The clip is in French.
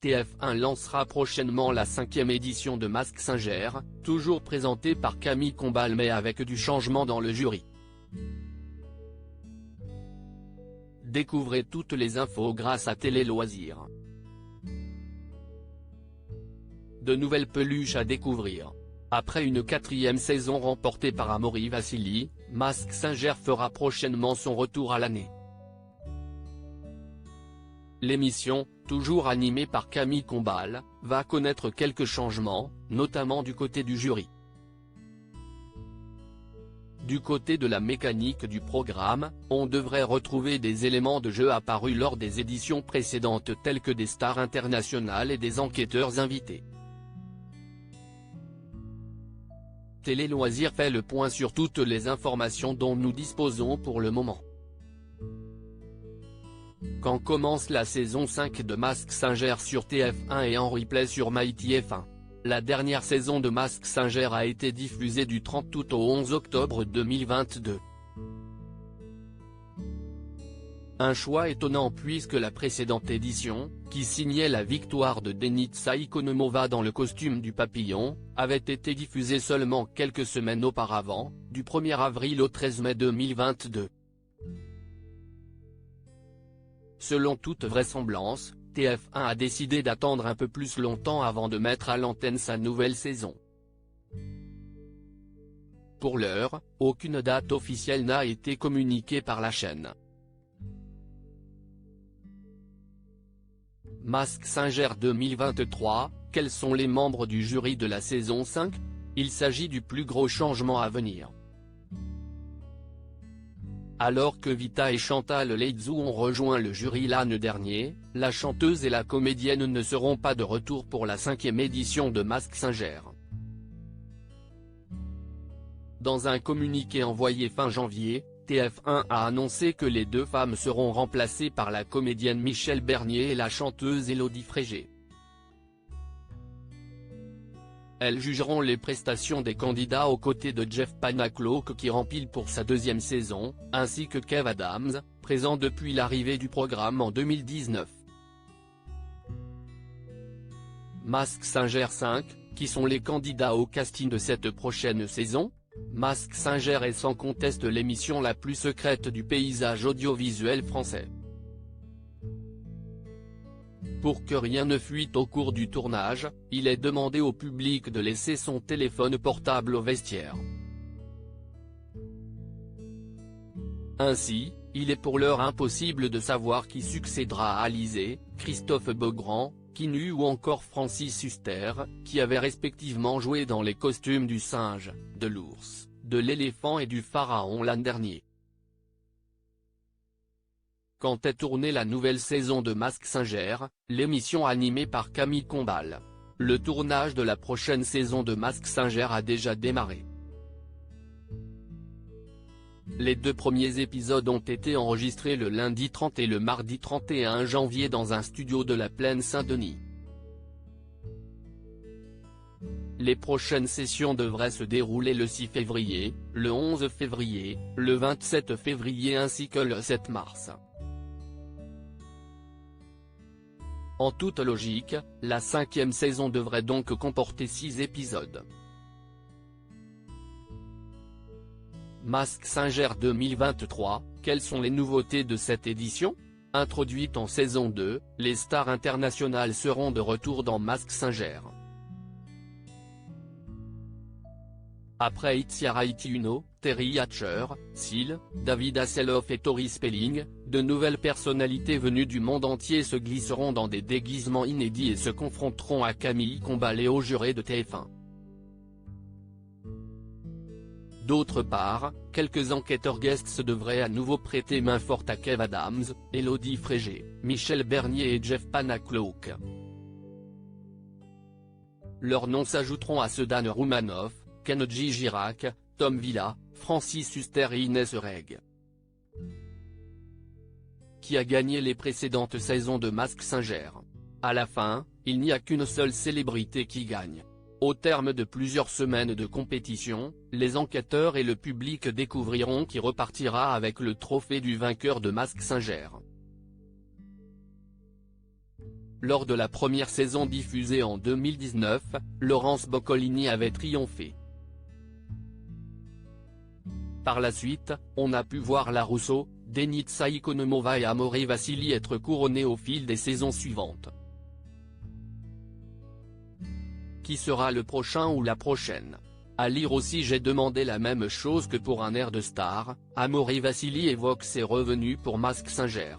TF1 lancera prochainement la 5e édition de Mask Singer, toujours présentée par Camille Combal mais avec du changement dans le jury. Découvrez toutes les infos grâce à Télé Loisirs. De nouvelles peluches à découvrir. Après une 4e saison remportée par Amaury Vassili, Mask Singer fera prochainement son retour à l'année. L'émission, toujours animée par Camille Combal, va connaître quelques changements, notamment du côté du jury. Du côté de la mécanique du programme, on devrait retrouver des éléments de jeu apparus lors des éditions précédentes tels que des stars internationales et des enquêteurs invités. Télé Loisirs fait le point sur toutes les informations dont nous disposons pour le moment. Quand commence la saison 5 de Mask Singer sur TF1 et en replay sur MyTF1? La dernière saison de Mask Singer a été diffusée du 30 août au 11 octobre 2022. Un choix étonnant puisque la précédente édition, qui signait la victoire de Denitsa Ikonomova dans le costume du papillon, avait été diffusée seulement quelques semaines auparavant, du 1er avril au 13 mai 2022. Selon toute vraisemblance, TF1 a décidé d'attendre un peu plus longtemps avant de mettre à l'antenne sa nouvelle saison. Pour l'heure, aucune date officielle n'a été communiquée par la chaîne. Mask Singer 2023, quels sont les membres du jury de la saison 5? Il s'agit du plus gros changement à venir. Alors que Vita et Chantal Leitzou ont rejoint le jury l'année dernière, la chanteuse et la comédienne ne seront pas de retour pour la 5e édition de Mask Singer. Dans un communiqué envoyé fin janvier, TF1 a annoncé que les deux femmes seront remplacées par la comédienne Michèle Bernier et la chanteuse Élodie Frégé. Elles jugeront les prestations des candidats aux côtés de Jeff Panaclock qui rempile pour sa 2e saison, ainsi que Kev Adams, présent depuis l'arrivée du programme en 2019. Mask Singer 5, qui sont les candidats au casting de cette prochaine saison? Mask Singer est sans conteste l'émission la plus secrète du paysage audiovisuel français. Pour que rien ne fuite au cours du tournage, il est demandé au public de laisser son téléphone portable au vestiaire. Ainsi, il est pour l'heure impossible de savoir qui succédera à Alizé, Christophe Beaugrand, Quenu ou encore Francis Huster, qui avaient respectivement joué dans les costumes du singe, de l'ours, de l'éléphant et du pharaon l'an dernier. Quand est tournée la nouvelle saison de Mask Singer, l'émission animée par Camille Combal? Le tournage de la prochaine saison de Mask Singer a déjà démarré. Les 2 premiers épisodes ont été enregistrés le lundi 30 et le mardi 31 janvier dans un studio de la Plaine Saint-Denis. Les prochaines sessions devraient se dérouler le 6 février, le 11 février, le 27 février ainsi que le 7 mars. En toute logique, la 5e saison devrait donc comporter 6 épisodes. Mask Singer 2023, quelles sont les nouveautés de cette édition? Introduite en saison 2, les stars internationales seront de retour dans Mask Singer. Après Itsiara Itiuno, Terry Hatcher, Seal, David Hasselhoff et Tori Spelling, de nouvelles personnalités venues du monde entier se glisseront dans des déguisements inédits et se confronteront à Camille Combal et aux jurés de TF1. D'autre part, quelques enquêteurs guests devraient à nouveau prêter main forte à Kev Adams, Élodie Frégé, Michèle Bernier et Jeff Panaclock. Leurs noms s'ajouteront à ceux d'Anne Roumanoff, Kenji Girac, Tom Villa, Francis Huster et Inès Reg. Qui a gagné les précédentes saisons de Mask Singer? À la fin, il n'y a qu'une seule célébrité qui gagne. Au terme de plusieurs semaines de compétition, les enquêteurs et le public découvriront qui repartira avec le trophée du vainqueur de Mask Singer. Lors de la première saison diffusée en 2019, Laurence Boccolini avait triomphé. Par la suite, on a pu voir La Rousseau, Denitsa Ikonomova et Amore Vassili être couronnés au fil des saisons suivantes. Qui sera le prochain ou la prochaine? À lire aussi, j'ai demandé la même chose que pour un air de star. Amore Vassili évoque ses revenus pour Mask Singer.